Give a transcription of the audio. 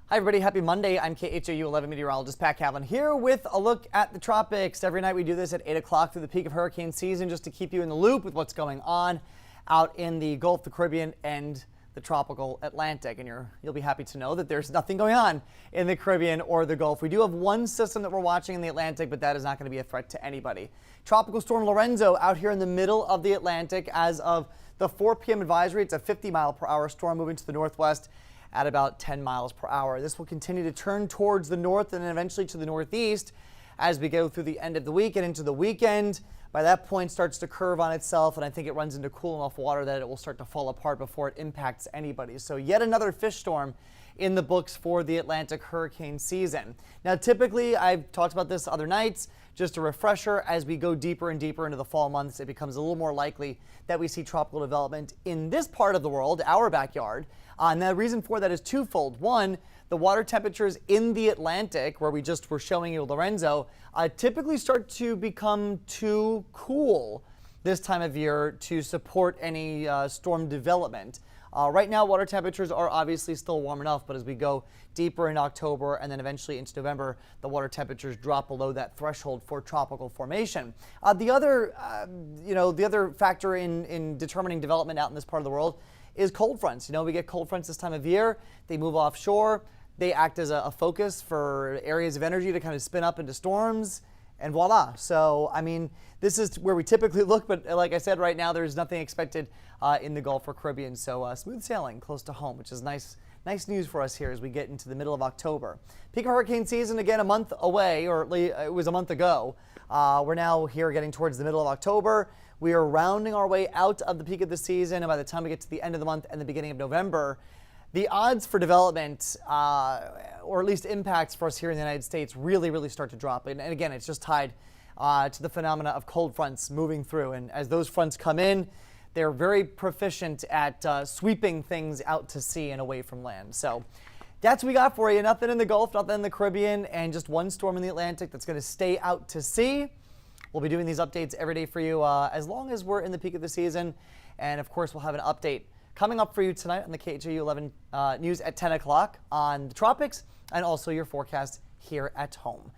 Hi everybody, happy Monday. I'm KHOU 11 meteorologist Pat Cavlin here with a look at the tropics. Every night we do this at 8 o'clock through the peak of hurricane season just to keep you in the loop with what's going on out in the Gulf, the Caribbean, and the tropical Atlantic. And you'll be happy to know that there's nothing going on in the Caribbean or the Gulf. We do have one system that we're watching in the Atlantic, but that is not going to be a threat to anybody. Tropical Storm Lorenzo out here in the middle of the Atlantic as of the 4 p.m. advisory. It's a 50-mile-per-hour storm moving to the northwest at about 10 miles per hour. This will continue to turn towards the north and then eventually to the northeast as we go through the end of the week and into the weekend. By that point, starts to curve on itself, and I think it runs into cool enough water that it will start to fall apart before it impacts anybody. So yet another fish storm in the books for the Atlantic hurricane season. Now, typically, I've talked about this other nights, just a refresher, as we go deeper and deeper into the fall months, it becomes a little more likely that we see tropical development in this part of the world, our backyard. And the reason for that is twofold. One, the water temperatures in the Atlantic, where we just were showing you Lorenzo, typically start to become too cool this time of year to support any storm development. Right now, water temperatures are obviously still warm enough, but as we go deeper in October and then eventually into November, the water temperatures drop below that threshold for tropical formation. The other factor in determining development out in this part of the world is cold fronts. We get cold fronts this time of year. They move offshore. They act as a focus for areas of energy to kind of spin up into storms, and voila. So, I mean, this is where we typically look, but like I said, right now there's nothing expected in the Gulf or Caribbean. So smooth sailing close to home, which is nice news for us here as we get into the middle of October. Peak of hurricane season, again, a month away, or at least it was a month ago. We're now here getting towards the middle of October. We are rounding our way out of the peak of the season, and by the time we get to the end of the month and the beginning of November, the odds for development, or at least impacts for us here in the United States, really start to drop. And again, it's just tied to the phenomena of cold fronts moving through. And as those fronts come in, they're very proficient at sweeping things out to sea and away from land. So that's what we got for you. Nothing in the Gulf, nothing in the Caribbean, and just one storm in the Atlantic that's going to stay out to sea. We'll be doing these updates every day for you as long as we're in the peak of the season. And of course, we'll have an update coming up for you tonight on the KHOU 11 News at 10 o'clock on the tropics and also your forecast here at home.